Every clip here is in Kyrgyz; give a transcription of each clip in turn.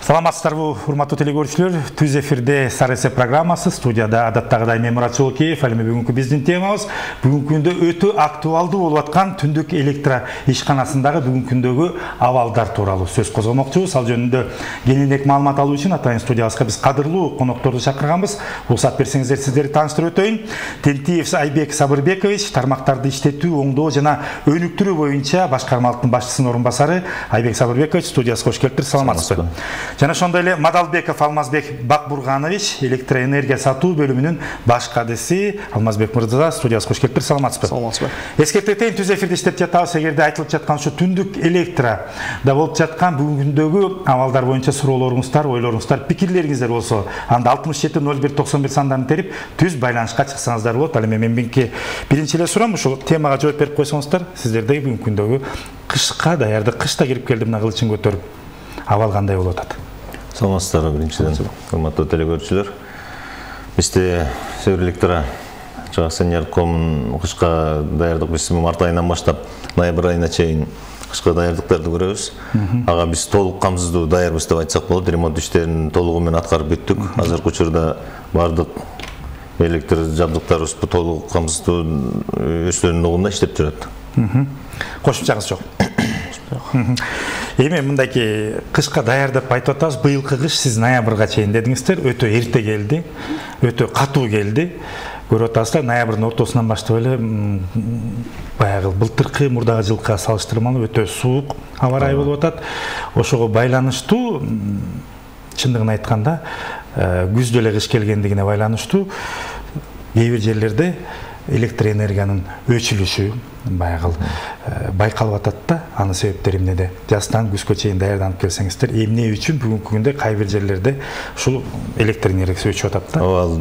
Саламатсыздарбы, урматтуу телекөрүүчүлөр. Түз эфирде Саресе программасы, студияда адаттагыдай мен Мурат Жолкеев. Ал эми бүгүнкү биздин темабыз бүгүнкү күндө өтө актуалдуу болуп аткан түндүк электро ишканасындагы бүгүнкү күндөгү абалдар тууралуу сөз козгомокчубуз. Ал жөнүндө кененирээк маалымат алуу үчүн атайын студиябызга биз кадырлуу конокторду чакырганбыз. Уруксат берсеңиздер сиздерди тааныштырып өтөйүн. Тентиев Айбек Сабырбекович, тармактарды иштетүү, оңдоо жана өнүктүрүү боюнча башкармалыктын башчысынын орун басары. Айбек Сабырбекович, студияга кош келиптир. Саламатсызбы? Жана ошондой эле Мадалбеков Алмазбек Бакбурганович, электроэнергия сатуу бөлүмүнүн баш кадысы. Алмазбек мырза, студияга кош келиптир. Саламатсызбы? Саламатсызбы. Эскертейин, түз эфирде иштеп жатабыз. Эгерде айтылып жаткан ушу түндүк электро да болуп жаткан бүгүнкү күндөгү абалдар боюнча суроолоруңуздар, ойлоруңуздар, пикирлериңиздер болсо, анда 670191 сандарын терип түз байланышка чыксаңыздар болот. Ал эми мен биринчи эле сурам, ушул темага жооп берип койсоңуздар, сиздерде бүгүнкү күндөгү кышка даярдык, кышта кирип келди мына кылычын көтөрүп. Абал кандай болуп атат? Саламатсыздар, биринчиден, урматтуу телекөрүүчүлөр. Бизде Север электро Акционер.com кышка даярдык биз март айынан баштап ноябрь айына чейин кышка даярдыктарды көрөбүз. Ага биз толук камсыздуу даярбыз деп айтсак болот. Ремонт иштерин толугу менен аткарып бүттүк. Азыркы учурда бардык электр жабдыктарыбыз толук камсыздуу өздөрүнүн угунда иштеп жүрөт. Кошумчаңыз жок? Эми мындайки кышка даяр деп айтып атабыз. Быйылкы кыш сиз ноябрга чейин дедиңиздер, өтө эрте келди, өтө катуу келди. Көрүп атасыздар, ноябрдын ортосунан баштап эле баягы былтыркы мурдагы жылкыга салыштырмалуу өтө суук аба ырайы болуп атат. Ошого байланыштуу, чындыгын айтканда, күздө эле кыш келгендигине байланыштуу кээ бир жерлерде электроэнергиянын өчүлүшү баягы байкалып атат да. Анын себептери эмнеде? Жаздан күзгө чейин даярданып келсеңиздер, эмне үчүн бүгүнкү күндө кай бир жерлерде ушул электроэнергиясы өчүп атат да? Ал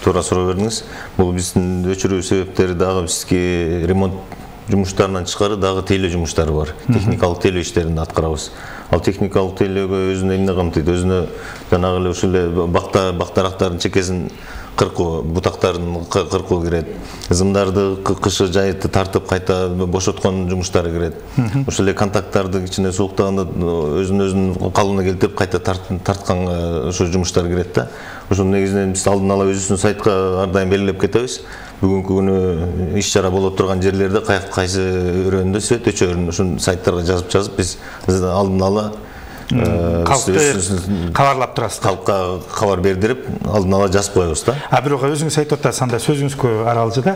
туура суроо бердиңиз. Бул биздин өчүрүү себептери дагы бизге ремонт жумуштарынан тышкары дагы тейлөө жумуштары бар. Техникалык тейлөө иштерин аткарабыз. Ал техникалык тейлөөгө өзүнө эмне камтыйт? Өзүнө жанагы эле ушул бактарактардын чекесин кыркуу, бутактарын кыркуу кирет. Зымдарды кышы жайытты тартып кайта бошоткон жумуштары кирет. Ошол эле контакттарды кичине сууктаганда өзүнүн калыбына келтирип кайта тарткан ошол жумуштар кирет да. Ошол негизинен биз алдын ала өзүбүздүн сайтка ар дайым белгилеп кетебиз. Бүгүнкү күнү иш чара болуп турган жерлерде кайсы өрөөндө свет өчөрүн ушул сайттарга жазып биз алдын ала калкты кабарлап турасыз. Калкка кабар бердирип, алдын ала жазып коебуз да. Бирок өзүңүз айтып атасыз, анда сөзүңүзгө аралжыда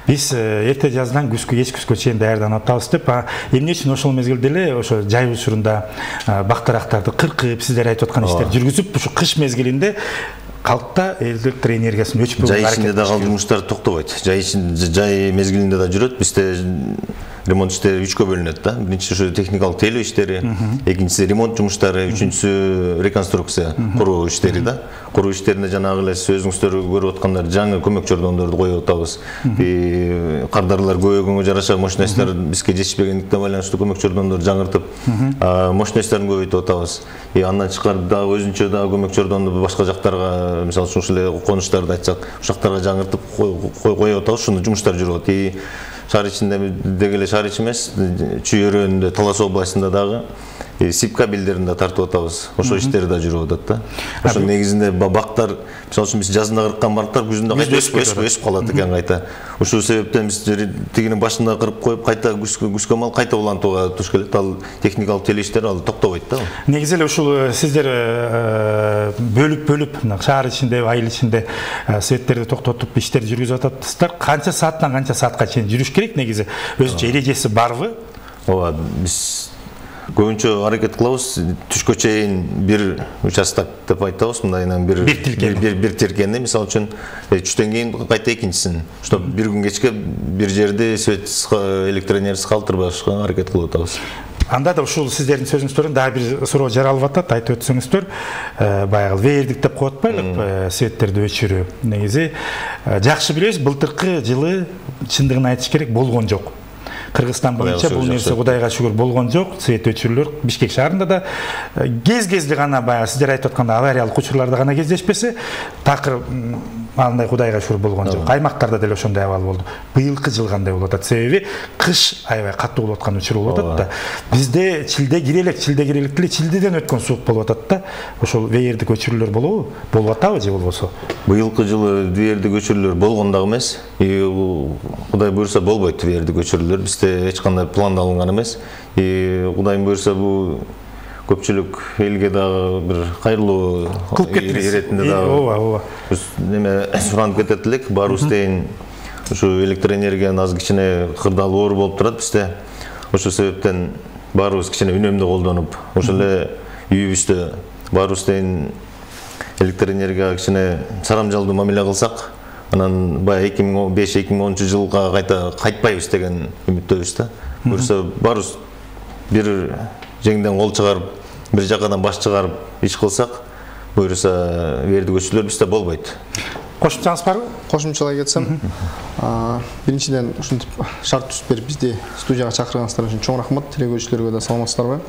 биз эрте жаздан кеч күзгө чейин даярданып атабыз деп, эмне үчүн ошол мезгилде эле ошо жай учурунда бактарактарды кыркып, сиздер айтып аткан иштерди жүргүзүп, ушу кыш мезгилинде калкта электроэнергиясын өчпөгөнгө аракет. Жай ичинде да кал жумуштар токтобойт. Жай мезгилинде да жүрөт. Бизде ремонт иштери 3кө бөлүнөт да. Биринчиси ошо техникалык тейлөө иштери, экинчиси ремонт жумуштары, үчүнчүсү реконструкция, куруу иштери да. Куруу иштерине жанагы эле өзүңүздөр көрүп аткандар жаңы көмөк чордондорду коюп атабыз. Кардарлар көбөйгөнгө жараша мощностьтар бизге жетишпегендиктен байланыштуу көмөк чордондорду жаңыртып, мощностьтарын көбөйтүп атабыз. Андан тышкары дагы өзүнчө дагы көмөк чордонду башка жактарга, мисалы үчүн ушул эле конуштарды айтсак, ушул жактарга жаңыртып коюп атабыз. Ушундай жумуштар жүрүп атат. Шаар ичинде деги эле шаар ичи эмес, Чүй өрөөнүндө, Талас областында дагы сип кабелдерин да тартып атабыз. Ошол иштери да жүрүп атат да. Ошо негизинде бактар, мисалы үчүн биз жазында кырккан бактар күзүндө кайта өсүп калат экен кайта. Ушул себептен биз тигинин башында кырып коюп, кайта күзгө мал кайта улантууга туш келет. Ал техникалык тейлөө иштери ал токтобойт да. Негизи эле ушул сиздер бөлүп шаар ичинде, айыл ичинде светтерди токтотуп иштерди жүргүзүп атасыздар. Канча сааттан канча саатка чейин жүрүш керек негизи? Өзүнчө эрежеси барбы? Ооба, биз көбүнчө аракет кылабыз, түшкө чейин бир участок деп айтабыз, мындайынан бир тиркени, мисалы үчүн түштөн кийин кайта экинчисин. Ошто бир күн кечке бир жерди свет электроэнергиясы калтырбашка аракет кылып атабыз. Анда да ушул сиздердин сөзүңүздөрдөн дагы бир суроо жаралып атат, айтып өтсөңүздөр, баягы веердик деп коюп атпайлык, светтерди өчүрүү. Негизи жакшы билебиз, былтыркы жылы чындыгын айтыш керек болгон жок. Кыргызстан боюнча бул нерсе Кудайга шүгүр болгон жок. Свет өчүрүүлөр Бишкек шаарында да кез-кезди гана баягы сиздер айтып аткандай авариялык учурларда гана кездешпесе, такыр андай Кудайга шүгүр болгон жок. Аймактарда деле ошондой абал болду. Быйылкы жыл кандай болуп атат? Себеби кыш аябай катуу болуп аткан учур болуп атат да. Бизде чилде кирелек деле чилдеден өткөн суук болуп атат да. Ошол веерди көчүрүүлөр болобу? Болуп атабы же болбосо? Быйылкы жылы веерди көчүрүүлөр болгон дагы эмес. Кудай буйрса болбойт веерди көчүрүүлөр. Бизде эч кандай пландалынган эмес. Кудайым буйрса бул көпчүлүк элге дагы бир кайрылуу иретинде дагы. Ооба. Биз неме суранып кетет элек, баарыбыз тең ушу электр энергиянын аз кичине кырдаалы оор болуп турат бизде. Ошол себептен баарыбыз кичине үнөмдү колдонуп, ошол эле үйүбүздө баарыбыз тең электр энергияга кичине сарамжалдуу мамиле кылсак, анан баягы 2005-2010 жылга кайта кайтпайбыз деген үмүттөбүз да. Буюрса баарыбыз бир жеңден кол чыгарып, бир жакадан баш чыгарып иш кылсак, буюрса веерди көчүрүүлөр бизде болбойт. Кошумчаңыз барбы? Кошумчалай кетсем, биринчиден ушинтип шарт түзүп берип бизди студияга чакырганыңыздар үчүн чоң рахмат. Телекөрүүчүлөргө да саламатсыздарбы?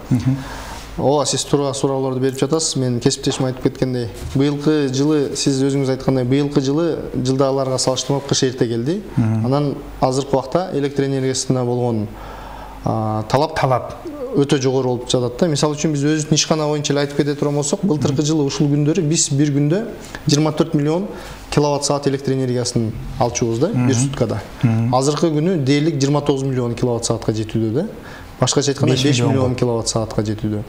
Ооба, сиз туура суроолорду берип жатасыз. Мен кесиптешим айтып кеткендей, быйылкы жылы сиз өзүңүз айткандай, быйылкы жылы жылдагыларга салыштырмалуу кыш эрте келди. Анан азыркы убакта электр энергиясына болгон талап өтө жогору болуп жатат да. Мисалы үчүн биз өзүбүздүн ишкана боюнча эле айтып кете турган болсок, былтыркы жылы ушул күндөрү биз бир күндө 24 миллион киловатт саат электр энергиясын алчубуз да, бир суткада. Азыркы күнү дээрлик 29 миллион киловатт саатка жетүүдө да. Башкача айтканда 5 миллион киловатт саатка жетүүдө.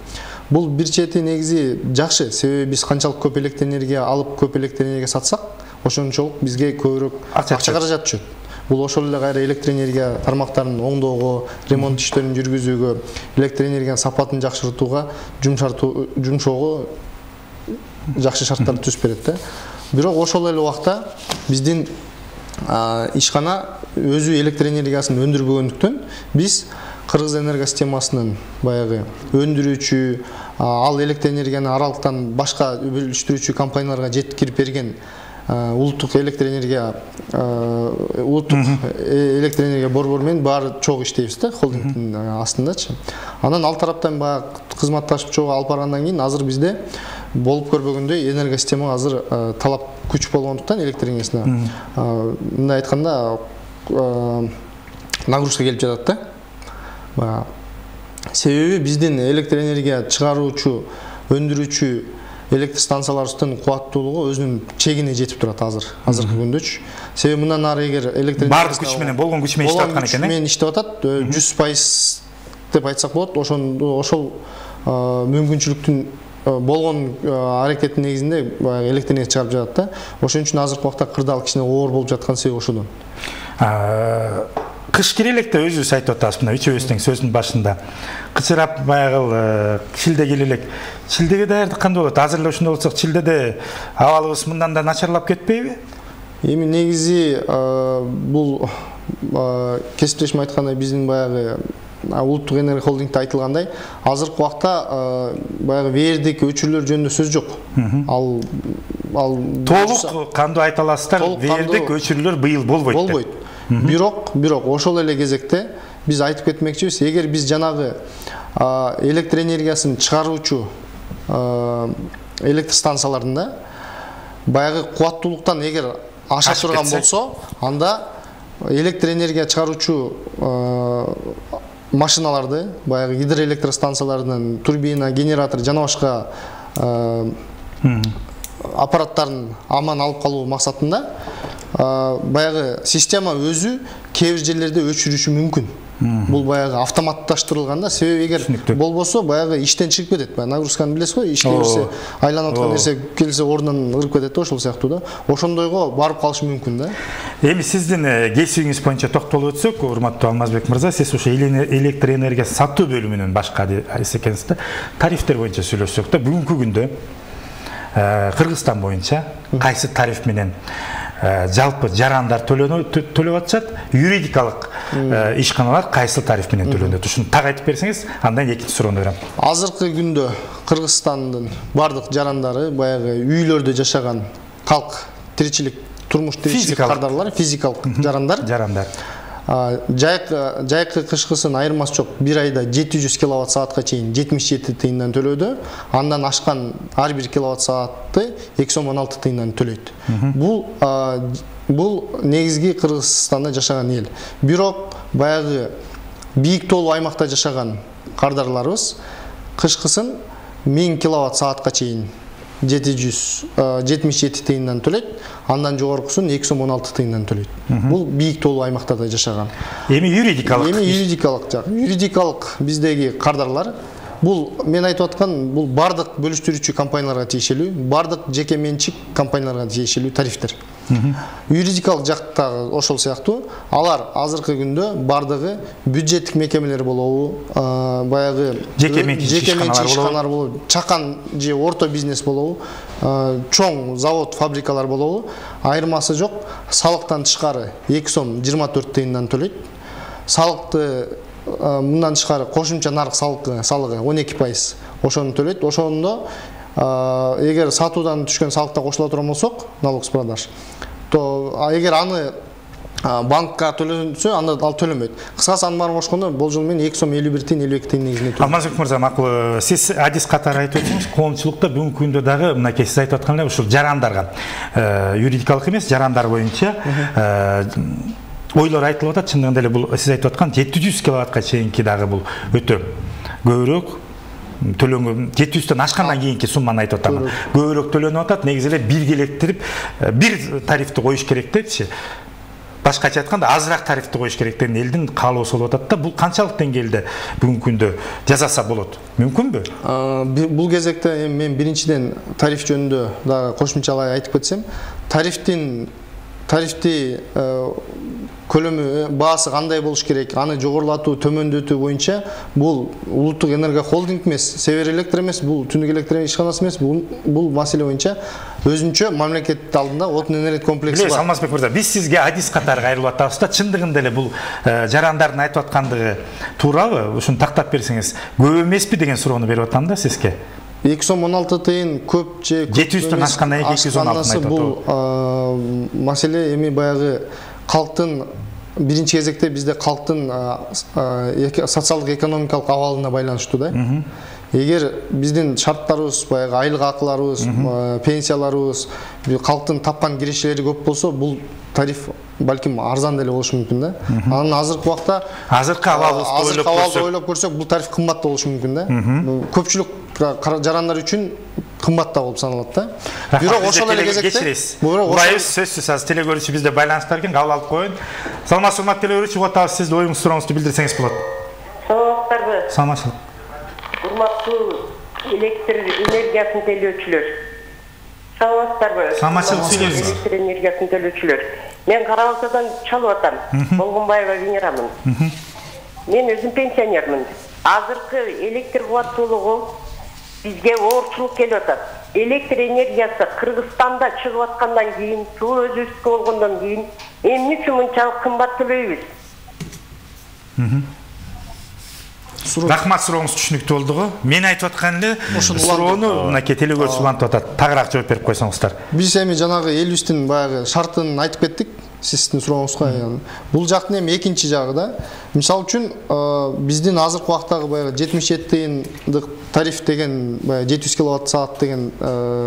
Бул бир чети негизи жакшы, себеби биз канчалык көп электр энергия алып, көп электр энергия сатсак, ошончолук бизге көбүрөөк акча каражат түшөт. Бул ошол эле кайра электр энергия тармактарын оңдоого, ремонт иштерин жүргүзүүгө, электр энергиянын сапатын жакшыртууга, жумшоого жакшы шарттарды түзүп берет да. Бирок ошол эле убакта биздин ишкана өзү электр энергиясын өндүрбөгөндүктөн биз Кыргыз энергосистемасынын баягы өндүрүүчү, ал электр энергияны аралыктан башка бөлүштүрүүчү компанияларга жеткирип берген улуттук электр энергия борбору менен баары чогуу иштейбиз да, холдингдин астындачы. Анан ал тараптан баягы кызматташып чогуу алып баргандан кийин азыр бизде болуп көрбөгөндөй энергосистема азыр талап күч болгондуктан электр энергиясына мындай айтканда нагрузка келип жатат да. Себеби биздин электр энергия чыгаруучу, өндүрүүчү электр станцияларыбыздын кубаттуулугу өзүнүн чегине жетип турат азыркы күндөчү. Себеби мындан ары эгер электр баардык күч менен болгон күч менен иштеп аткан экен, менен иштеп атат, 100% деп айтсак болот. Ошол мүмкүнчүлүктүн болгон аракеттин негизинде электр энергия чыгарып жатат да. Ошон үчүн азыркы убакта кырдаал кичине оор болуп жаткан себеби ошодон. Кыш кирелек да өзүбүз айтып атабыз, мына үчөөбүздүн сөзүнүн башында. Кычырап баягы чилде келелек. Чилдеге даярдык кандай болот? Азыр эле ошондой болсок, чилдеде абалыбыз мындан да начарлап кетпейби? Эми негизи бул кесиптешим айткандай биздин баягы улуттук энергия холдингде айтылгандай, азыркы убакта баягы веердик өчүрүүлөр жөнүндө сөз жок. Ал толук кандуу айта аласыздар, веердик өчүрүүлөр быйыл болбойт. Болбойт. Бирок ошол эле кезекте биз айтып кетмекчибиз, эгер биз жанагы электр энергиясын чыгаруучу электр станцияларында баягы кубаттуулуктан эгер аша турган болсо, анда электр энергия чыгаруучу машиналарды, баягы гидроэлектр станцияларынын турбина, генератор жана башка аппараттарын аман алып калуу максатында баягы система өзү кээ бир жерлерде өчүрүшү мүмкүн. Бул баягы автоматташтырылганда, себеби эгер болбосо баягы иштен чыгып кетет. Нагрузканы билесиз го, ишке кирсе, айланып аткан нерсе келсе ордунан ырып кетет да, ошол сыяктуу да. Ошондойго барып калышы мүмкүн да. Эми сиздин кесибиңиз боюнча токтолуп өтсөк, урматтуу Алмазбек мырза, сиз ушу электр энергия сатуу бөлүмүнүн башка экенсиз да. Тарифтер боюнча сүйлөшсөк да, бүгүнкү күндө Кыргызстан боюнча кайсы тариф менен жалпы жарандар төлөп атышат, юридикалык ишканалар кайсы тариф менен төлөнөт? Ушуну так айтып берсеңиз, андан экинчи суроону берем. Азыркы күндө Кыргызстандын бардык жарандары, баягы үйлөрдө жашаган калк, тиричилик, турмуш тиричилик кардарлар, физикалык жарандар жайкы кышкысын айырмасы жок. Бир айда 700 киловатт саатка чейин 77 тыйындан төлөдү. Андан ашкан ар бир киловатт саатты 216 тыйындан төлөйт. Бул негизги Кыргызстанда жашаган эл. Бирок баягы бийик тоолуу аймакта жашаган кардарларыбыз кышкысын 1000 киловатт саатка чейин 777 тыйындан төлөйт, андан жогоркусун 216 тыйындан төлөйт. Бул бийик тоолуу аймакта да жашаган. Эми юридикалык жак. Юридикалык биздеги кардарлар бул мен айтып аткан бул бардык бөлүштүрүүчү компанияларга тиешелүү, бардык жеке менчик компанияларга тиешелүү тарифтер. Юридикалык жактагы ошол сыяктуу алар азыркы күндө бардыгы бюджеттик мекемелер болобу, баягы жеке менчик ишканалар болобу, чакан же орто бизнес болобу, чоң завод, фабрикалар болобу, айырмасы жок. Салыктан тышкары 2 сом 24 тыйындан төлөйт. Салыкты мындан тышкары кошумча нарык салыгы 12%. Ошону төлөйт. Ошондо эгер сатуудан түшкөн салыкта кошула турган болсок, налог с продаж, то эгер аны банкка төлөнсө, анда ал төлөнбөйт. Кыскасы аны менен кошкондо болжол менен 2 сом 51 тыйын 52 тыйын негизинде төлөйт. Алмазбек мырза, макул, сиз адис катары айтып өтсөңүз, коомчулукта бүгүнкү күндө дагы мынакей сиз айтып аткандай ушул жарандарга, юридикалык эмес, жарандар боюнча ойлор айтылып атат. Чындыгында эле бул сиз айтып аткан 700 киловаттка чейинки дагы бул өтө көбүрөөк төлөнгөн, 700дөн ашкандан кийинки сумманы айтып атам. Көбүрөөк төлөнүп атат. Негизи эле биргелектирип бир тарифти коюш керек депчи. Башкача айтканда азыраак тарифти коюш керек деген элдин каалоосу болуп атат да. Бул канчалык деңгээлде бүгүнкү күндө жасаса болот? Мүмкүнбү? Бул кезекте мен биринчиден тариф жөнүндө дагы кошумчалай айтып кетсем, тарифти көлөмү, баасы кандай болуш керек, аны жогорулатуу, төмөндөтүү боюнча бул улуттук энерго холдинг эмес, Север Электр эмес, бул Түндүк электр ишканасы эмес, бул маселе боюнча өзүнчө мамлекет алдында отун энергия комплекси бар. Алмазбек мырза, биз сизге адис катары кайрылып атабыз да, чындыгында эле бул жарандардын айтып аткандыгы туурабы? Ушуну тактап берсеңиз, көп эмеспи деген суроону берип атам да сизге. 2 сом 16 тыйын көп же 700дөн ашкандан 216 айтып атат. Бул маселе эми баягы калктын биринчи кезекте бизде калктын социалдык экономикалык абалына байланыштуу да. Эгер биздин шарттарыбыз, баягы айлык акыларыбыз, пенсияларыбыз, калктын тапкан кирешелери көп болсо, бул тариф балким арзан деле болушу мүмкүн да. Анан азыркы убакта азыркы абалды ойлоп көрсөк, бул тариф кымбат болушу мүмкүн да. Көпчүлүк жарандар үчүн кымбат да болуп саналат да. Бирок ошол эле кезекте сөзсүз азыр телегөрүүчү бизде байланыштар экен, кабыл алып коеюн. Саламатсызбы, урматтуу телегөрүүчү, угатабыз, сиз оюңузду, сурооңузду билдирсеңиз болот. Саламатсыздарбы? Саламатчылык. Урматтуу электр энергиясын төлөөчүлөр. Саламатсыздарбы? Саламатчылык, сүйлөңүз. Электр энергиясын төлөөчүлөр. Мен Карабалтадан чалып атам. Болгонбаева Венерамын. Мен өзүм пенсионермин. Азыркы электр кубаттуулугу бизге оорчулук келип атат. Электр энергиясы Кыргызстанда чыгып аткандан кийин, суу өзүбүздүкү болгондон кийин эмне үчүн мынчалык кымбат төлөйбүз? Рахмат, сурооңуз түшүнүктүү болду. Мен айтып аткан эле суроону мынакей телегөрүүчү улантып атат. Тагыраак жооп берип койсоңуздар. Биз эми жанагы элибиздин баягы шартын айтып кеттик. Сиздин сурооңузга. Бул жактын эми экинчи жагы да. Мисалы үчүн биздин азыркы убактагы баягы 77 тыйындык тариф деген, баягы 700 киловатт саат деген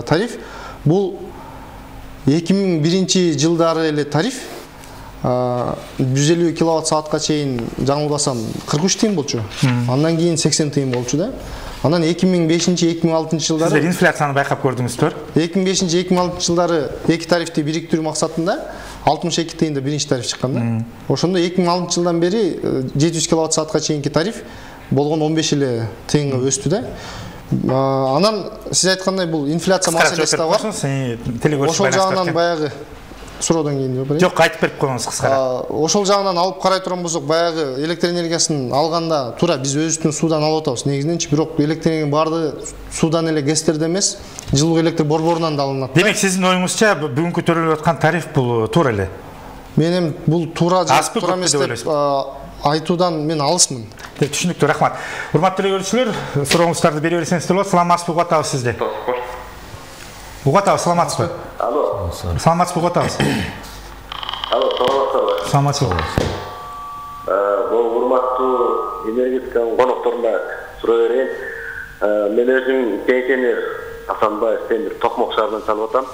тариф, бул 2001 жылдары эле тариф 150 киловатт саатка чейин жаңылбасам 43 тыйын болчу. Андан кийин 80 тыйын болчу да. Анан 2005-2006 жылдары сиздер инфляцияны байкап көрдүңүздөр. 2005-2006 жылдары эки тарифти бириктирүү максатында 62 тыйында биринчи тариф чыккан да. Ошондо 2006 жылдан бери 700 киловатт саатка чейинки тариф болгон 15 эле тыйынга өстү да. Анан сиз айткандай бул инфляция маселеси да бар. Ошол жагынан баягы суроодон кийин жок, айтып берип коюңуз кыскара. Ошол жагынан алып карай турган болсок, баягы электр энергиясын алганда туура биз өзүбүздүн суудан алып атабыз негизиненчи, бирок электр энергиянын баардыгы суудан эле ГЭСтерде эмес, жылуу электр борборунан да алынат. Демек сиздин оюңузча бүгүнкү төлөнүп аткан тариф бул туура эле? Мен эми бул туура эмес деп айтуудан мен алысмын. Түшүнүктүү, рахмат. Урматтуу телегөрүүчүлөр, сурооңуздарды бере берсеңиздер болот. Саламатсызбы, угатабыз сизди. Угатабыз, саламатсызбы? Алло. Саламатсызбы, угатабыз. Алло, саламатсызбы? Саламатсызбы. урматтуу энергетиканын конокторуна суроо берейин. Мен өзүм пенсионер Асанбаев Темир Токмок шаарынан чалып атам.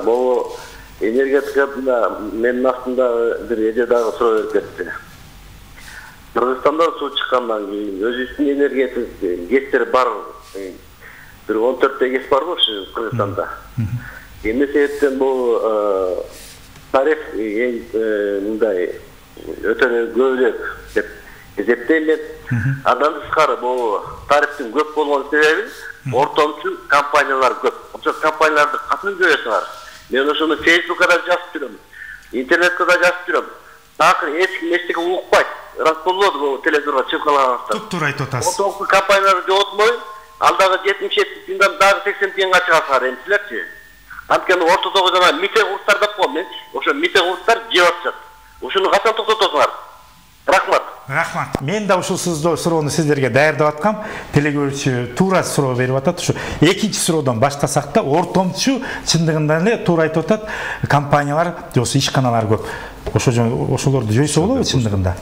Бул энергетикада менин астымда бир эже дагы суроо берип кетти. Кыргызстанда суу чыккандан кийин өзүбүздүн энергетик гектер бар. Бир 14 гектар бар болчу Кыргызстанда. Эмне себептен бул тариф мындай өтө көбүрөөк деп эсептейм мен. Андан тышкары бул тарифтин көп болгон себеби ортомчу компаниялар көп. Ошол компанияларды катын көрөсүңөр. Мен ошону Facebook'ta da жазып жүрөм, интернетте да жазып жүрөм. Такыр эч ким эчтеке укпайт. Рас болду бул телевизорго чыгып калгандыктан. Туп-туура айтып атасыз. Ортомчу компанияларды жоготмой, алдагы 70 тиындан дагы 80 тиынга чыгасыңар эмчилерчи. Анткени ортодогу жана мите курттар деп коем мен. Ошо мите курттар жеп атышат. Ошону качан токтотосуңар? Рахмат. Рахмат. Мен да ушул суроону сиздерге даярдап аткам. Телегөрүүчү туура суроо берип атат. Ушу экинчи суроодон баштасак да, ортомчу чындыгында эле туура айтып атат. Компаниялар, жосу ишканалар көп. Ошолорду жойсо болобу чындыгында?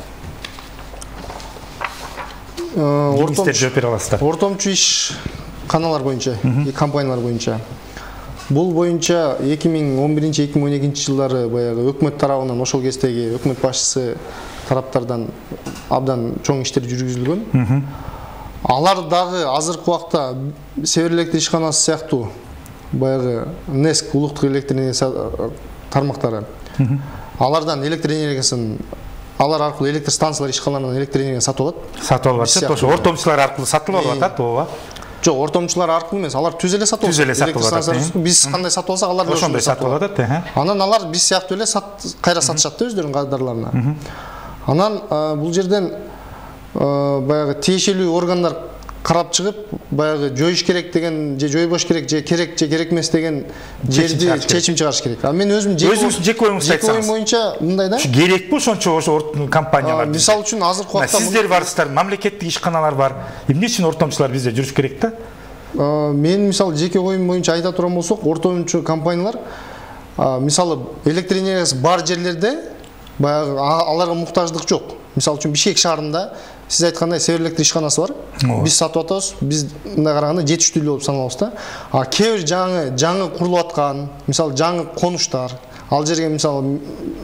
Ортомчу ишканалар боюнча, компаниялар боюнча. Бул боюнча 2011-2012 жылдары баягы өкмөт тарабынан ошол кездеги өкмөт башчысы тараптардан абдан чоң иштер жүргүзүлгөн. Алар дагы азыркы убакта Север электр ишканасы сыяктуу баягы НЭСК улуттук электр энергия тармактары. Алардан электр энергиясын алар аркылуу электр станциялар ишканаларынан электр энергия сатып алат. Сатып алып атат. Ошо ортомчулар аркылуу сатып алып атат, ооба. Жок, ортомчулар аркылуу эмес, алар түз эле сатып алат. Биз кандай сатып алсак, алар да ошондой сатып алат. Анан алар биз сыяктуу эле кайра сатышат да өздөрүнүн кадрларына. Анан бул жерден баягы тиешелүү органдар карап чыгып, баягы жоюш керек деген, же жойбош керек, же керек, же керек эмес деген жерди чечим чыгарыш керек. А мен өзүм жеке оюңузду айтсаңыз. Жеке оюм боюнча мындай да. Керекпи ошончо компаниялар? Мисалы үчүн азыркы убакта сиздер барсыздар, мамлекеттик ишканалар бар. Эмне үчүн ортомчулар бизде жүрүш керек да? Мен мисалы жеке оюм боюнча айта турган болсок, ортомчу компаниялар мисалы электр энергиясы бар жерлерде баягы аларга муктаждык жок. Мисалы үчүн Бишкек шаарында сиз айткандай Север электр ишканасы бар. Биз сатып атабыз. Биз мындай караганда жетиштүү болуп саналабыз да. Кээ бир жаңы курулуп аткан, мисалы жаңы конуштар, ал жерге мисалы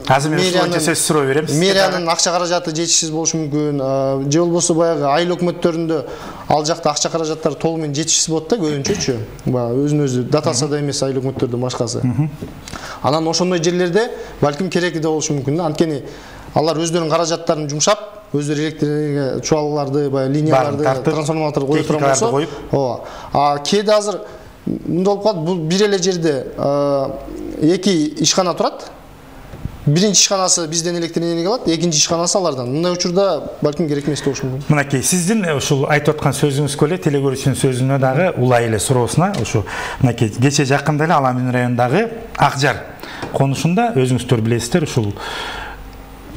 азыр мен ушунча сөз суроо берем. Мэриянын акча каражаты жетишсиз болушу мүмкүн. Же болбосо баягы айыл өкмөттөрүндө ал жакта акча каражаттары толук менен жетишсиз болот да көбүнчөчү. Баягы өзүн-өзү датасада эмес айыл өкмөттөрдөн башкасы. Анан ошондой жерлерде балким кереги да болушу мүмкүн да. Анткени алар өздөрүнүн каражаттарын жумшап, өздөрү электр чуалларды, баягы линияларды, трансформаторду кое турган болсо, ооба. Кээде азыр мындай болуп калат, бул бир эле жерде эки ишкана турат. Биринчи ишканасы бизден электр энергия алат, экинчи ишканасы алардан. Мындай учурда балким керек эмес болушу мүмкүн. Мынакей, сиздин ушул айтып аткан сөзүңүзгө эле телегөрүүчүнүн сөзүнө дагы улай эле суроосуна, ушу мынакей кече жакында эле Аламин районундагы Акжар конушунда өзүңүздөр билесиздер, ушул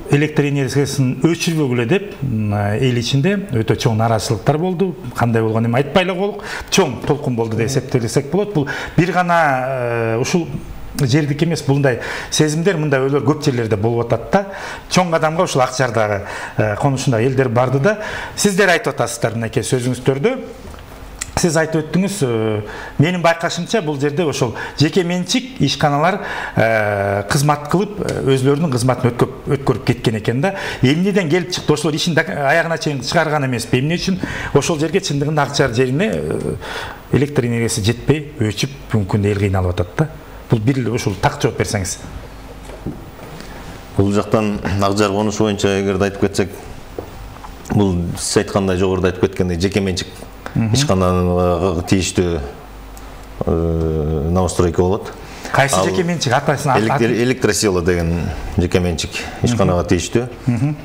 электр энергиясын өчүрбөгүлө деп эл ичинде өтө чоң нааразычылыктар болду. Кандай болгон эми айтпай эле коелук. Чоң толкун болду деп эсептелсек болот. Бул бир гана ушул жердики эмес, мындай сезимдер, мындай ойлор көп жерлерде болуп атат да. Чоң кадамга ушул Акжардагы конушундагы элдер барды да. Сиздер айтып атасыздар мынакей сөзүңүздөрдө. Сиз айтып өттүңүз, менин байкашымча бул жерде ошол жеке менчик ишканалар кызмат кылып, өзлөрүнүн кызматын өткөрүп кеткен экен да. Эмнеден келип чыкты? Ошолор ишин аягына чейин чыгарган эмеспи? Эмне үчүн ошол жерге чындыгында Акжар жерине электр энергиясы жетпей, өчүп, бүгүнкү күндө эл кыйналып атат да. Бул бир ушул так жооп берсеңиз. Бул жактан Акжар конушу боюнча эгерде айтып кетсек, бул сиз айткандай жогоруда айтып кеткендей жеке менчик ишканага тийиштүү новостройка болот. Кайсы жеке менчик атасын? Электросила деген жеке менчик ишканага тийиштүү.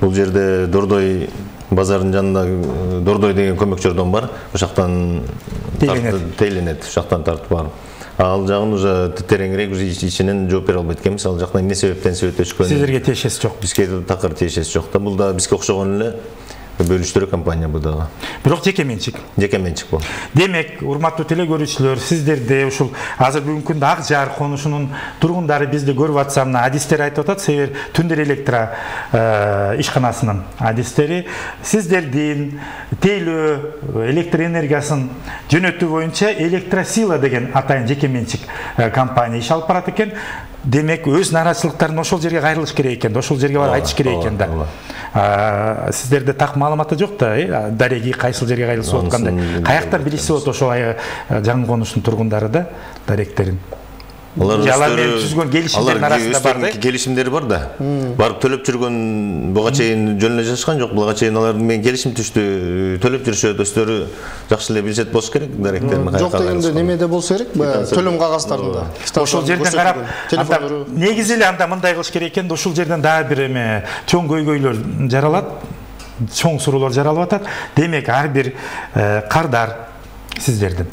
Бул жерде Дордой базарынын жанында Дордой деген көмөкчөрдөн бар. Ошактан тейлинет, ошактан тартып бар. Ал жагын уже тереңирээк ичинен жооп бере албайт экенбиз. Ал жактан эмне себептен өтүшкөн? Сиздерге тиешеси жок. Бизге такыр тиешеси жок да. Бул да бизге окшогон эле бөлүштүрүү компания бул дагы. Бирок жеке менчик. Жеке менчик бул. Демек, урматтуу телекөрүүчүлөр, сиздерде ушул азыр бүгүнкү күндө Ак Жаар конушунун тургундары бизди көрүп атса, мына адистер айтып атат, себер Түндөр электро ишканасынын адистери сиздердин тейлөө электр энергиясын жөнөтүү боюнча Электросила деген атайын жеке менчик компания иш алып барат экен. Демек, өз нааразычылыктарын ошол жерге кайрылыш керек экен, ошол жерге барып айтыш керек экен да. Сиздерде так маалыматы жок да, дареги кайсыл жерге кайрылышып атканды. Каяктан билишсе болот ошол жаңы конуштун тургундары да даректерин? Алар менен түзгөн келишимдердин арасында бар да. Келишимдери бар да. Барып төлөп жүргөн буга чейин жөн эле жашкан жок. Буга чейин алар менен келишим түштү. Төлөп жүрүшөт, өздөрү жакшы эле билишет болуш керек даректерин. Жок дегенде немеде болсо керек, төлөм кагаздарында. Ошол жерден карап, негизи эле анда мындай кылыш керек экен, ошол жерден дагы бир эме чоң көйгөйлөр жаралат, чоң суроолор жаралып атат. Демек, ар бир кардар сиздердин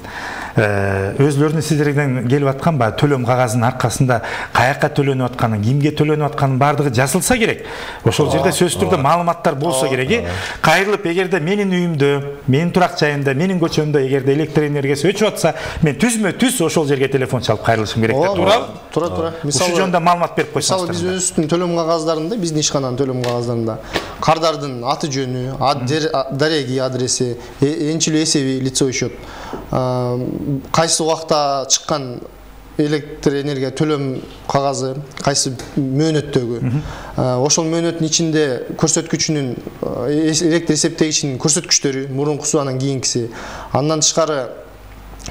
өзлөрүнүн сиздерден келип аткан төлөм кагазынын аркасында каяка төлөнүп атканын, кимге төлөнүп атканын бардыгы жазылса керек. Ошол жерде сөзсүз түрдө маалыматтар болсо керек. Кайрылып, эгерде менин үйүмдө, менин турак жайымда, менин көчөмдө эгерде электр энергиясы өчүп атса, мен түзмө түз ошол жерге телефон чалып кайрылышым керек деп туурабы? Тура. Ушул жөнүндө маалымат берип койсоңуздар. Мисалы, биз өзүбүздүн төлөм кагаздарында, биздин ишкананын төлөм кагаздарында кардардын аты жөнү, дареги адреси, энчилүү эсеби, лицевой счет, кайсы убакта чыккан электр энергия төлөм кагазы, кайсы мөөнөттөгү, ошол мөөнөттүн ичинде көрсөткүчүнүн электр эсептегичинин көрсөткүчтөрү, мурункусу анан кийинкиси. Андан тышкары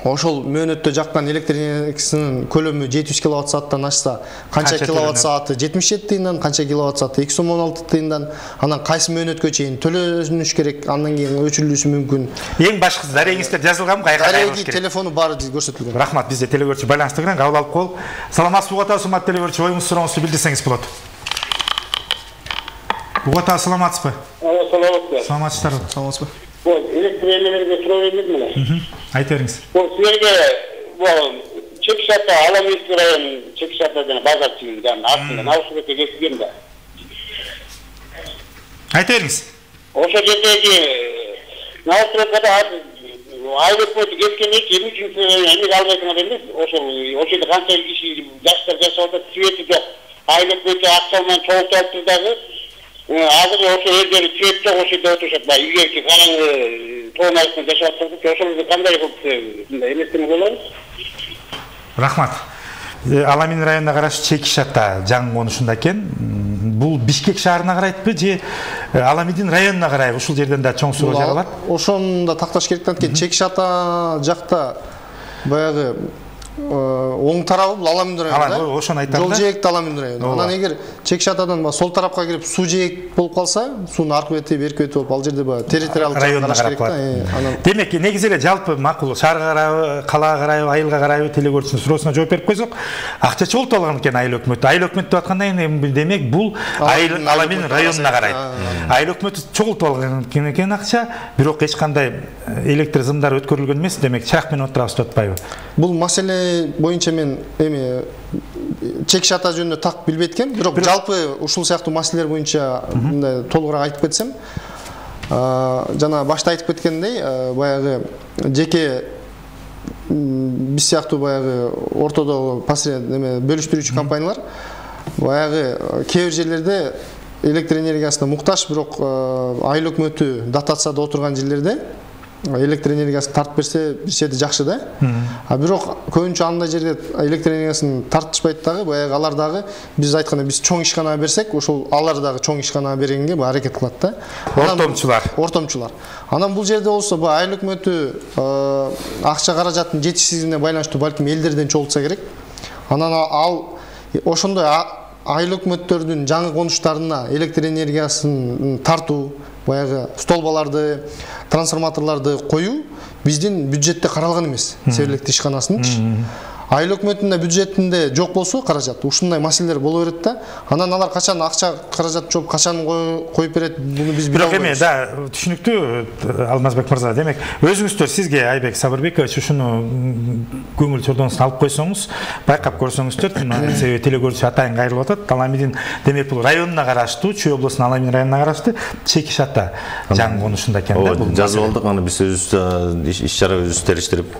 ошол мөөнөттө жаккан электр энергиясынын көлөмү 700 киловатт сааттан ашса, канча киловатт сааты 77 тыйындан, канча киловатт сааты 216 тыйындан, анан кайсы мөөнөткө чейин төлөнүш керек, андан кийин өчүрүлүшү мүмкүн. Эң башкысы дарегиңиздер жазылганбы, кайга кайрылыш керек? Телефону баары көрсөтүлгөн. Рахмат, бизде телегөрчү байланышты кирген, кабыл алып коелук. Саламатсызбы угата, урматтуу телегөрчү, оюңузду сурооңузду билдирсеңиз болот. Угата, саламатсызбы? Саламатсызбы. Саламатсыздарбы? Электр энергия суроо бердим менен. Айта бериңиз. Силерге Чекшата, Аламиский район, Чекшата жана базар чыгын артында Наушбекке кесилген да. Айта бериңиз. Ошол жердеги Наушбекке айлык көтү кеткенден кийин үчүнчү эмне албайсыңар эмес. Ошол жерде канча киши жаштар жашап атат, свети жок. Айлык көтү акча менен чогултуп туруп дагы азыр ошол элдер свет жок, ошол жерде отурушат. Үйгө караңгы тоон астында жашап атат. Ошол жерде кандай кылып эместеме болобуз? Рахмат. Аламин районуна карашы Чекишата жаңы конушунда экен. Бул Бишкек шаарына карайтпы же Аламидин районуна карайбы? Ушул жерден да чоң суроо жаралат. Ошондо такташ керек анткени Чекишата жакта баягы оң тарабы бул Аламин району. Ошону айтам да. Жол жээкти Аламин району. Анан эгер Чекишатадан сол тарапка кирип суу жээк болуп калса, суунун аркы бети, берки бети болуп, ал жерде территориалдык районуна карап калат. Демек, негизи эле жалпы макул шаарга карайбы, калаага карайбы, айылга карайбы телегөрчүнүн суроосуна жооп берип койсок, акча чогултуп алган экен айыл өкмөтү. Айыл өкмөтү деп атканда эми демек бул Аламин районуна карайт. Айыл өкмөтү чогултуп алган экен акча, бирок эч кандай электр зымдар өткөрүлгөн эмес, демек чырак менен отурабыз деп атпайбы? Бул маселе боюнча мен эми Чекишата жөнүндө так билбейт экенмин, бирок жалпы ушул сыяктуу маселелер боюнча мындай толугураак айтып кетсем, жана башта айтып кеткендей, баягы жеке биз сыяктуу баягы ортодогу бөлүштүрүүчү компаниялар баягы кээ бир жерлерде электр энергиясына муктаж, бирок айыл өкмөтү дотацияда отурган жерлерде электр энергиясын тартып берсе бир чети жакшы да. Бирок көбүнчө андай жерде электр энергиясын тартышпайт дагы, баягы алар дагы биз айтканда биз чоң ишканага берсек, ошол алар дагы чоң ишканага бергенге аракет кылат да. Ортомчулар. Анан бул жерде болсо айыл өкмөтү акча каражаттын жетишсиздигине байланыштуу балким элдерден чогултса керек. Анан ал ошондой айыл өкмөттөрдүн жаңы конуштарына электр энергиясын тартуу, баягы столбаларды, трансформаторларды коюу биздин бюджетте каралган эмес, Севелектр ишканасынын. айыл өкмөтүнүн бюджетинде жок болсо каражат, ушундай маселелер боло берет да. Анан алар качан акча каражат жооп качан коюп берет, буну биз биле албайбыз. Бирок эми да түшүнүктүү Алмазбек мырза. Демек өзүңүздөр сизге Айбек Сабырбекович ушуну көңүл чордоңузун алып койсоңуз, байкап көрсөңүздөр, себеби телекөрүүчү атайын кайрылып атат. Аламидин демек бул районуна караштуу, Чүй облусунун Аламин районуна караштуу Чеки Шата жаңы конушунда экен да. Жазып алдык, аны биз өзүбүз иш-чара өзүбүз териштирип.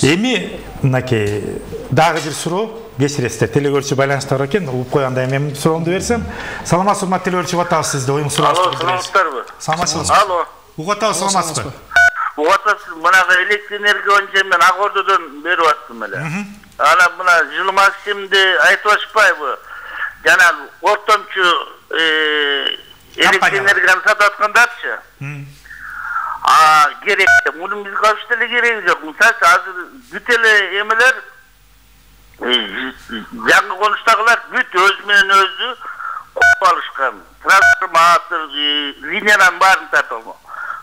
Эми мынакей дагы бир суроо кечиресиздер, телекөрүүчү байланышта бар экен, угуп койгондой мен суроомду берсем. Саламатсызбы, урматтуу телекөрүүчү, угуп атабыз сизди, оюңуз суроосуңузду билдиресиз. Саламатсыздарбы? Саламатсызбы. Алло. Угуп атабыз, саламатсызбы. Угуп атасыз, мынагы электр энергия боюнча мен Ак Ордодон берип аттым эле. Ана мына Жылы Максимди айтып атышпайбы? Жанагы ортомчу электр энергияны сатып аткандарчы. Керек. Мунун бизге аш деле кереги жок. Мисалы азыр бүт эле эмелер жаңы конуштагылар бүт өз менен өзү коюп алышкан. Трансформатор, линиянын баарын тартып алган.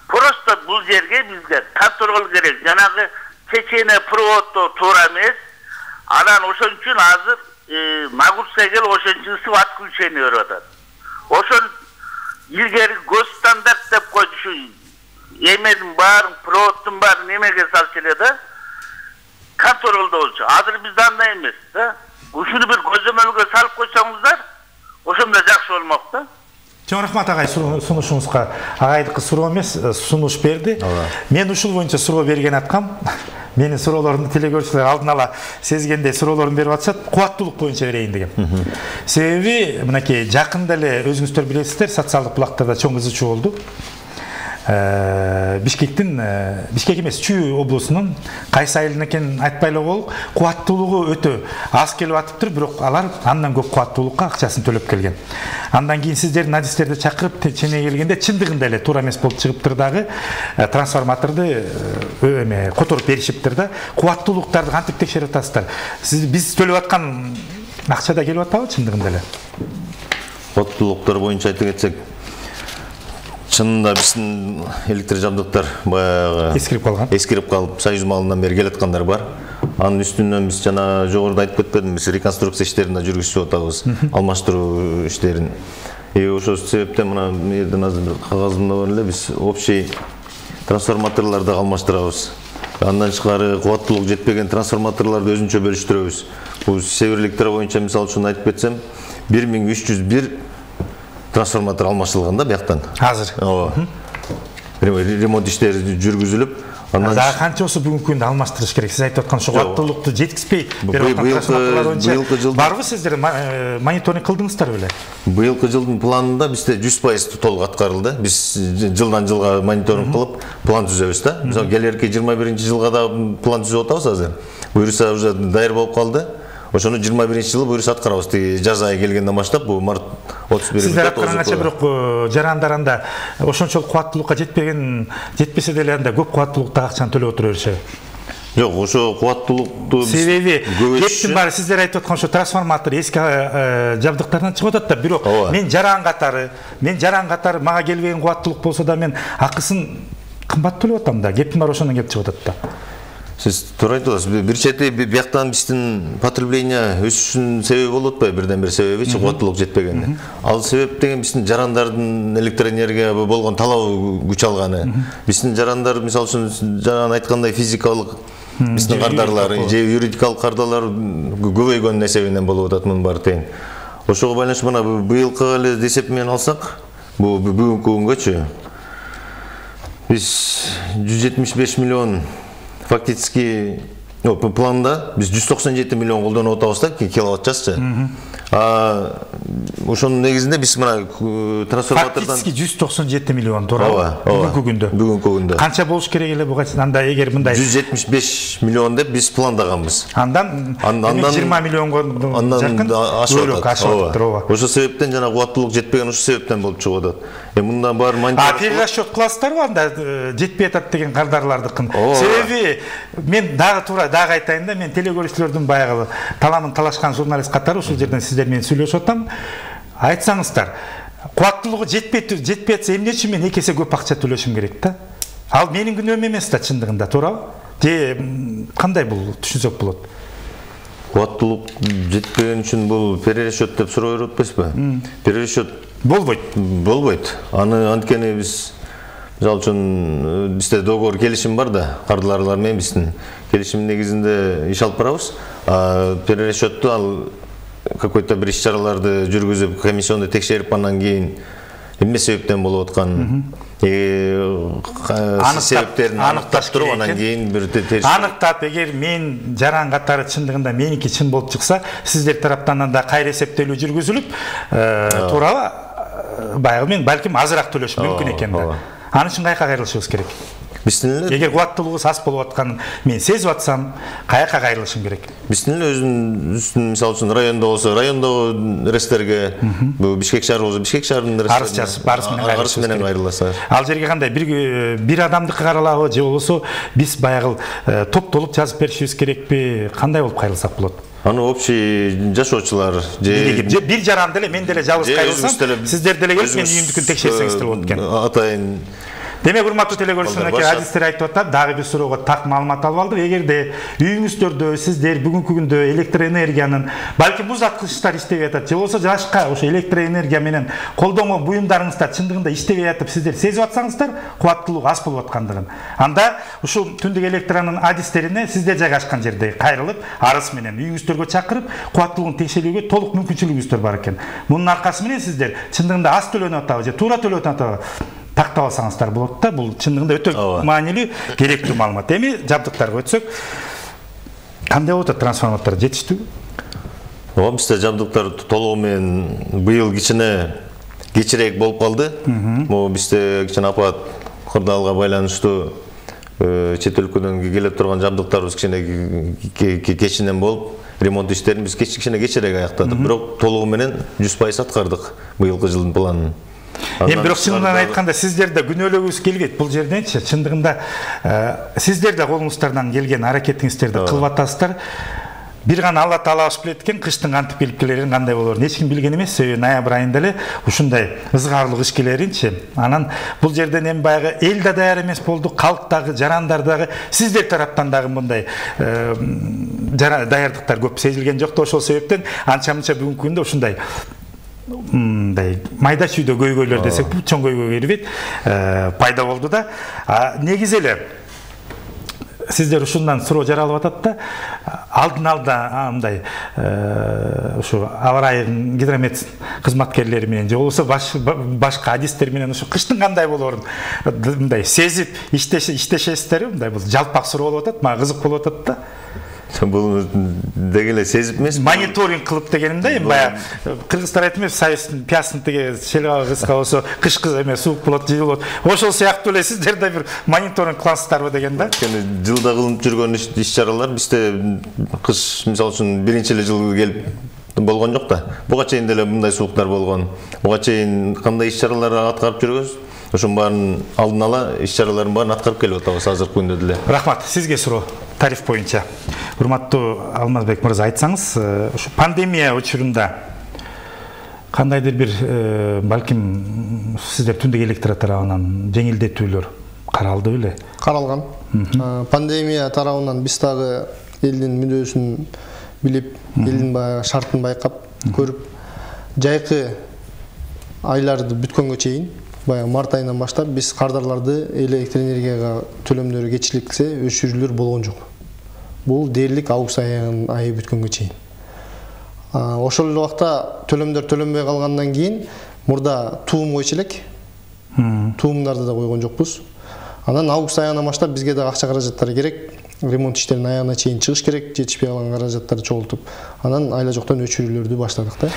Просто бул жерге бизге контроль керек. Жанагы чечене проводдо туура эмес. Анан ошон үчүн азыр нагрузка кел ошон үчүн сып отключение берип атат. Ошон илгери госстандарт деп койду, ушу эмедин баарын, проводдун баарын эмеге салчу эле да, контролдо болчу. Азыр бизде андай эмес да. Ушуну бир көзөмөлгө салып койсоңуздар, ошондо жакшы болмок да. Чоң рахмат агай, сунушуңузга. Агайдыкы суроо эмес, сунуш берди. Мен ушул боюнча суроо берген аткам. Менин суроолорумду телекөрүүчүлөр алдын ала сезгендей суроолорун берип атышат. Кубаттуулук боюнча берейин деген. Себеби мынакей жакында эле өзүңүздөр билесиздер, социалдык булактарда чоң кызычуу болду. Бишкектин, Бишкек эмес, Чүй облусунун кайсы айылын экенин айтпай эле коелук, кубаттуулугу өтө аз келип атыптыр, бирок алар андан көп кубаттуулукка акчасын төлөп келген. Андан кийин сиздердин адистерди чакырып чене келгенде чындыгында эле туура эмес болуп чыгыптыр дагы, трансформаторду которуп беришиптир да. Кубаттуулуктарды кантип текшерип атасыздар? Биз төлөп аткан акча да келип атабы чындыгында эле? Кубаттуулуктар боюнча айта кетсек, чынында биздин электр жабдыктар баягы эскирип калып, Союз малынан бери келаткандар бар. Анын үстүнөн биз жана жогоруда айтып кетпедимби, биз реконструкция иштерин да жүргүзүп атабыз, алмаштыруу иштерин. Ошол себептен мына жерден азыр бир кагазымда бар эле, биз общий трансформаторларды алмаштырабыз. Андан тышкары кубаттуулук жетпеген трансформаторларды өзүнчө бөлүштүрөбүз. Бул Север электр боюнча мисалы үчүн айтып кетсем, 1301 трансформатор алмаштырылган да бияктан. Азыр. Ооба. Ремонт иштери жүргүзүлүп, андан дагы канчасы бүгүнкү күндө алмаштырыш керек? Сиз айтып аткан ошо кубаттуулукту жеткизбей берип аткан трансформаторлор боюнча барбы сиздер мониторинг кылдыңыздар беле? Быйылкы жылдын планында бизде 100% толук аткарылды. Биз жылдан жылга мониторинг кылып, план түзөбүз да. Мисалы келерки 21-жылга да план түзүп атабыз азыр. Буюрса уже даяр болуп калды. Ошону 21-жылы буюрса аткарабыз. Жаз айы келгенден баштап, бул март 31-нде сиздер аткарганча бирок жарандарында ошончолук кубаттуулукка жетпесе деле анда көп кубаттуулукта акчаны төлөп отура беришеби? Жок, ошо кубаттуулукту себеби кептин баары сиздер айтып аткан ошо трансформатор эски жабдыктардан чыгып атат да, бирок мен жаран катары мага келбеген кубаттуулук болсо да мен акысын кымбат төлөп атам да. Кептин баары ошондон келип чыгып атат да. Сиз туура айтып атасыз. Бир чети бияктан биздин потребление өсүшүнүн себеби болуп атпайбы? Бирден бир себеби кубаттуулук жетпегени. Ал себеп деген биздин жарандардын электроэнергияга болгон талабы күч алганы. Биздин жарандар мисалы үчүн жана айткандай физикалык биздин кардарлар же юридикалык кардарлар көбөйгөнүн эсебинен болуп атат мунун баары тең. Ошого байланыштуу мына быйылкы эле эсеп менен алсак, бул бүгүнкү күнгөчү биз 175 миллион фактически планда биз 197 миллион колдонуп атабыз да киловатт часчы. Ошонун негизинде биз мына трансформатордон фактически 197 миллион туурабы? Бүгүнкү күндө. Канча болуш керек эле буга? Анда эгер мындай 175 миллион деп биз пландаганбыз. Андан 20 миллионго жакын ашып атат. Ошол себептен жана кубаттуулук жетпеген ошол себептен болуп чыгып атат. Мындан баары мониторинг перерасчет кыласыздарбы анда жетпей атат деген кардарлардыкын? Себеби мен дагы айтайын да, мен телекөрүүчүлөрдүн баягы таламын талашкан журналист катары ушул жерден сиздер менен сүйлөшүп атам. Айтсаңыздар, кубаттуулугу жетпей атса эмне үчүн мен 2 эсе көп акча төлөшүм керек да? Ал менин күнөөм эмес да чындыгында, туурабы? Же кандай бул түшүнсөк болот? Кубаттуулук жетпеген үчүн бул перерасчет деп суроо берип атпайсызбы? Перерасчет болбойт. Аны анткени биз мисалы үчүн бизде договор келишим бар да, кардыларлар менен биздин келишим негизинде иш алып барабыз. Перерасчетту ал какой-то бир иш-чараларды жүргүзүп, комиссионду текшерип андан кийин эмне себептен болуп аткан себептерин аныктап туруп анан кийин бир аныктап, эгер мен жаран катары чындыгында меники чын болуп чыкса, сиздер тараптан да кайра эсептелүү жүргүзүлүп, туурабы баягы мен балким азыраак төлөшүм мүмкүн экен да. Аны үчүн каяка кайрылышыбыз керек? Эгер кубаттуулугубуз аз болуп атканын мен сезип атсам, каяка кайрылышым керек? Биздин өзүнүн мисалы үчүн райондо болсо, райондогу рестерге, Бишкек шаар болсо, Бишкек шаарынын арыз жазып, арыз менен кайрыласыз. Ал жерге кандай бир адамдыкы каралабы же болбосо биз баягы топтолуп жазып беришибиз керекпи? Кандай болуп кайрылсак болот? Аны общий жашоочулар же бир жаран деле мен деле жалгыз кайрылсам, сиздер деле келип мен үйүмдүкүн текшерсеңиздер болот экен. Атайын Демек, урматтуу телегөрүүчүлөр, адистер айтып атат, дагы бир суроого так маалымат алып алдык. Эгерде үйүңүздөрдө сиздер бүгүнкү күндө электроэнергиянын балким узаткычтар иштебей атат, же болбосо жашка ошо электроэнергия менен колдонгон буюмдарыңыздар чындыгында иштебей атып, сиздер сезип атсаңыздар, кубаттуулук аз болуп аткандыгын. Анда ушул түндүк электронун адистерине сиздер жайгашкан жерде кайрылып, арыз менен үйүңүздөргө чакырып, кубаттуулугун текшерүүгө толук мүмкүнчүлүгүңүздөр бар экен. Мунун аркасы менен сиздер чындыгында аз төлөнүп атабы же туура төлөнүп атабы тактап алсаңыздар болот да. Бул чындыгында өтө маанилүү, керектүү маалымат. Эми жабдыктарга өтсөк, кандай болуп атат? Трансформаторлор жетиштүүбү? Ооба, бизде жабдыктар толугу менен быйыл кечирээк болуп калды. Могу бизде кичине апат кырдаалга байланыштуу чет өлкөдөн келип турган жабдыктарыбыз кичине кечинен болуп, ремонт иштерин биз кичине кечирээк аяктадык. Бирок толугу менен 100% аткардык быйылкы жылдын планын. Бирок чындыгын айтканда сиздерде күнөөлөгүбүз келбейт. Бул жерденчи чындыгында сиздер да колуңуздардан келген аракетиңиздерди кылып атасыздар. Бир гана Алла Таалабыз билет экен, кыштын кантип келип келерин, кандай болорун эч ким билген эмес. Себеби ноябрь айында эле ушундай ызгаарлык иш келеринчи. Анан бул жерден эми баягы эл да даяр эмес болду, калк дагы, жарандар дагы, сиздер тараптан дагы мындай даярдыктар көп сезилген жок да. Ошол себептен анча-мынча бүгүнкү күндө ушундай майда чүйдө көйгөйлөр десек, бул чоң көйгөйгө кирбейт, пайда болду да. Негизи эле сиздер ушундан суроо жаралып атат да, алдын алда мындай ушу аба ырайы гидромет кызматкерлери менен же болбосо башка адистер менен ушу кыштын кандай болоорун мындай сезип иштешесиздерби? Мындай бул жалпак суроо болуп атат, мага кызык болуп атат да. Бул деги эле сезип эмес. Мониторинг кылып дегенимде, эми баягы кыргыздар айтып эмес, сайыстын пиясын тиги шелгаба кыска болсо кыш эме суук болот, жыл болот. Ошол сыяктуу эле сиздер да бир мониторинг кыласыздарбы деген да. Жылда кылынып жүргөн иш-чаралар бизде кыш мисалы үчүн биринчи эле жыл келип болгон жок да. Буга чейин деле мындай сууктар болгон. Буга чейин кандай иш-чаралар аткарып жүргөнбүз? Ошонун баарын алдын ала иш-чаралардын баарын аткарып келип атабыз азыркы күндө деле. Рахмат. Сизге суроо тариф боюнча. Урматтуу Алмазбек мырза, айтсаңыз, ушу пандемия учурунда кандайдыр бир балким сиздер түндүк электр тарабынан жеңилдетүүлөр каралды беле? Каралган. Пандемия тарабынан биз дагы элдин мүдөөсүн билип, элдин баягы шартын байкап, көрүп, жайкы айларды бүткөнгө чейин, баягы март айынан баштап биз кардарларды электр энергияга төлөмдөрү кечиликсе өчүрүүлөр болгон жок. Бул дээрлик август айы бүткөнгө чейин. Ошол эле убакта төлөмдөр төлөнбөй калгандан кийин мурда туум койчу элек. Туумдарды да койгон жокпуз. Анан август айынан баштап бизге да акча каражаттары керек. Ремонт иштерин аягына чейин чыгыш керек, жетишпей калган каражаттарды чогултуп. Анан айла жоктон өчүрүүлөрдү баштадык да.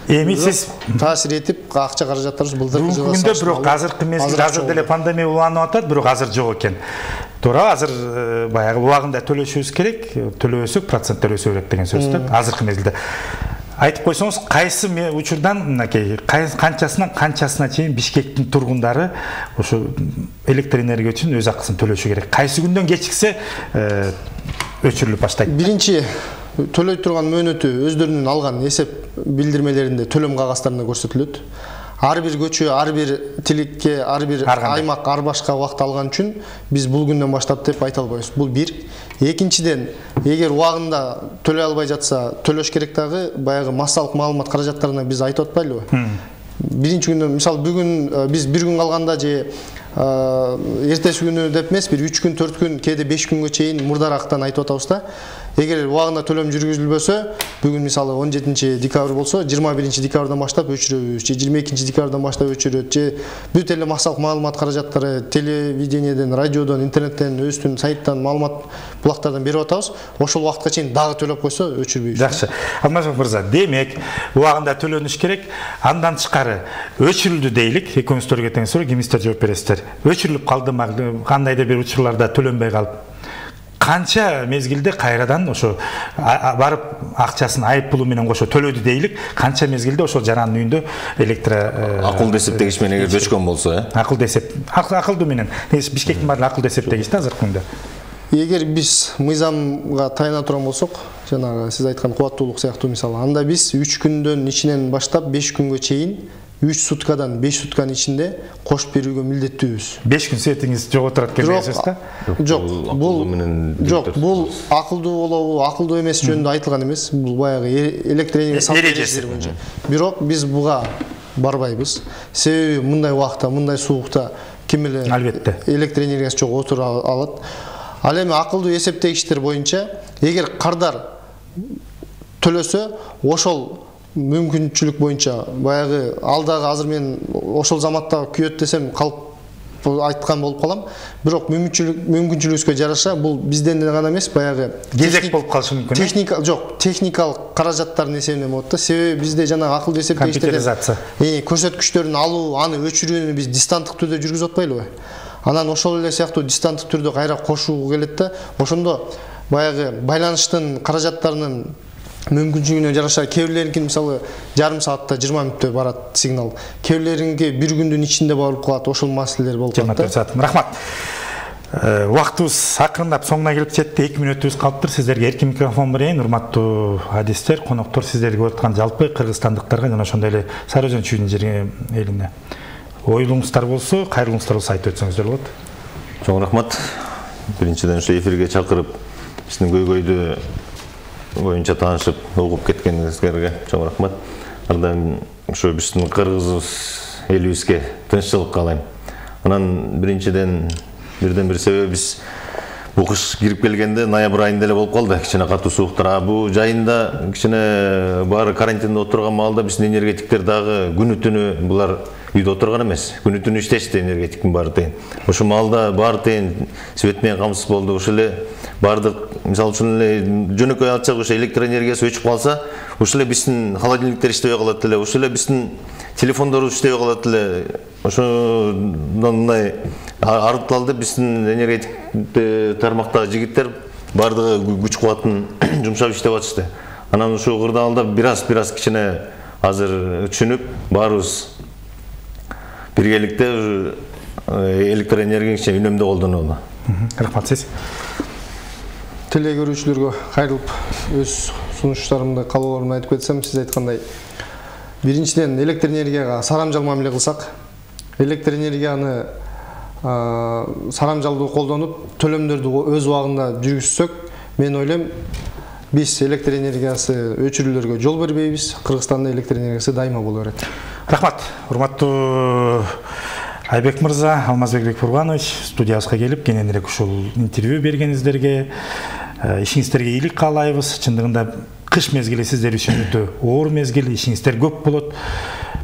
Эми сиз таасир этип, акча каражаттарыбыз былтыркы жылга күндө бирок азыркы мезгилде азыр деле пандемия уланып атат, бирок азыр жок экен. Туура, азыр баягы убагында төлөшүбүз керек, төлөбөсөк проценттер өсө берет деген сөз да. Азыркы мезгилде айтып койсоңуз, кайсы учурдан мынакей канчасына чейин Бишкектин тургундары ошо электр энергия үчүн өз акысын төлөшү керек? Кайсы күндөн кечиксе өчүрүлүп баштайт? Биринчи төлөй турган мөөнөтү өздөрүнүн алган эсеп билдирмелеринде төлөм кагаздарында көрсөтүлөт. ар бир көчө, ар бир тилекке, ар бир аймак, ар башка убакыт алган үчүн биз бул күндөн баштап деп айта албайбыз. Бул бир. Экинчиден, эгер убагында төлөй албай жатса, төлөш керек дагы баягы массалык маалымат каражаттарына биз айтып атпайлыбы? Биринчи күндө, мисалы бүгүн биз бир күн калганда же эртеси күнү деп эмес, бир 3 күн, 4 күн, кээде 5 күнгө чейин мурдарактан айтып атабыз да. Эгер убагында төлөм жүргүзүлбөсө, бүгүн мисалы 17 декабрь болсо, 21 декабрдан баштап өчүрөбүз, же 22 декабрдан баштап өчүрөт, же бүт эле массалык маалымат каражаттары телевидениеден, радиодон, интернеттен, өзүбүздүн сайттан маалымат булактардан берип атабыз. Ошол убакытка чейин дагы төлөп койсо өчүрбөйбүз. Жакшы. Алмазбек мырза, демек, убагында төлөнүш керек. Андан тышкары өчүрүлдү дейлик. Экөөңүздөр тең суроо, кимиздер жооп бересиздер. Өчүрүлүп калды, кандайдыр бир учурларда төлөнбөй калып, канча мезгилде кайрадан ошо барып акчасын айып пулу менен кошо төлөдү дейлик, канча мезгилде ошо жарандын үйүндө акылдуу эсептегич менен эгер өчкөн болсо, акылдуу менен Бишкектин баары акылдуу эсептегич да азыркы күндө. Эгер биз мыйзамга таяна турган болсок, жанагы сиз айткан кубаттуулук сыяктуу мисалы, анда биз 3 күндөн ичинен баштап 5 күнгө чейин 3 суткадан 5 сутканын ичинде кошуп берүүгө милдеттүүбүз. 5 күн сетиңиз жоготурат келесиз да? Жок, бул акылдуу болобу, акылдуу эмес жөнүндө айтылган эмес. Бул баягы электр энергия эрежеси боюнча. Бирок биз буга барбайбыз. Себеби мындай убакта, мындай суукта ким эле албетте электр энергиясы жок отура алат. Ал эми акылдуу эсептегичтер боюнча, эгер кардар төлөсө, ошол мүмкүнчүлүк боюнча баягы алдагы азыр мен ошол заматта күйөт десем калып айткан болуп калам. Бирок мүмкүнчүлүгүбүзгө жараша бул бизден гана эмес, баягы кезек болуп калышы мүмкүн. Техникалык каражаттардын эсебинен болот да. Себеби бизде жана акылдуу эсептегичтерден көрсөткүчтөрүн алуу, аны өчүрүүнү биз дистанттык түрдө жүргүзүп атпайлыбы? Анан ошол эле сыяктуу дистанттык түрдө кайра кошууга келет да. Ошондо баягы байланыштын каражаттарынын мүмкүнчүлүгүнө жараша кээ бирлеринки мисалы жарым саатта 20 мүнөттө барат сигнал. Кээ бирлеринки бир күндүн ичинде барып калат. Ошол маселелер болуп калат. Рахмат. Убактыбыз акырындап соңуна келип жетти. 2 мүнөтүбүз калыптыр. Сиздерге эркин микрофон берейин. Урматтуу адистер, коноктор, сиздерге көрүп аткан жалпы кыргызстандыктарга жана ошондой эле Сары Өзөн чүйүнүн жери элине оюлуңуздар болсо, кайрылууңуздар болсо айтып өтсөңүздөр болот. Чоң рахмат. Биринчиден ушу эфирге чакырып, биздин көйгөйдү боюнча таанышып, угуп кеткениңизге чоң рахмат. Ардам ушу биздин кыргыз элибизге тынччылык каалайм. Анан биринчиден бирден бир себеби биз бул кыш кирип келгенде ноябрь айында эле болуп калды. Кичине катуу сууктар. Бул жайында кичине баары карантинде отурган маалда биздин энергетиктер дагы күнү-түнү булар үйдө отурган эмес. Күнү-түнү иштешти энергетиктин баары тейин. Ошол маалда баары тейин свет менен камсыз болду. Ошол эле бардык, мисалы үчүн эле жөнөкөй айтсак, ошо электр энергиясы өчүп калса, ошол эле биздин холодильниктер иштебей калат эле, ошол эле биздин телефондорубуз иштебей калат эле. Ошондон мындай арыкталды биздин энергетик тармактагы жигиттер бардыгы күч кубатын жумшап иштеп атышты. Анан ушу кырдаалда бираз кичине азыр түшүнүп, баарыбыз биргеликте электр энергияны үнөмдүү колдонолу. Рахмат сиз. Теле көрүүчүлөргө кайрылып өз сунуштарымды, каалоолорумду айтып кетсем, сиз айткандай, биринчиден электр энергияга сарамжал мамиле кылсак, электр энергияны сарамжалдуу колдонуп, төлөмдөрдү өз убагында жүргүзсөк, мен ойлойм, биз электр энергиясы өчүрүүлөргө жол бербейбиз. Кыргызстанда электр энергиясы дайыма боло берет. Рахмат. Урматтуу Айбек мырза, Алмазбек Бекбурганович студиябызга келип, кененирээк ушул интервью бергениңиздерге, ишиңиздерге ийгилик каалайбыз. Чындыгында кыш мезгили сиздер үчүн өтө оор мезгил, ишиңиздер көп болот.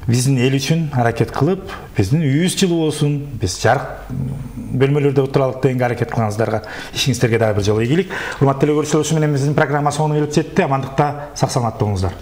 Биздин эл үчүн аракет кылып, биздин үйүбүз жылуу болсун, биз жарык бөлмөлөрдө отуралык дегенге аракет кылгансыздарга, ишиңиздерге дагы бир жолу ийгилик. Урматтуу көрүүчүлөр, ушу менен биздин программа соңуна келип жетти. Амандыкта, сак саламатта болуңуздар.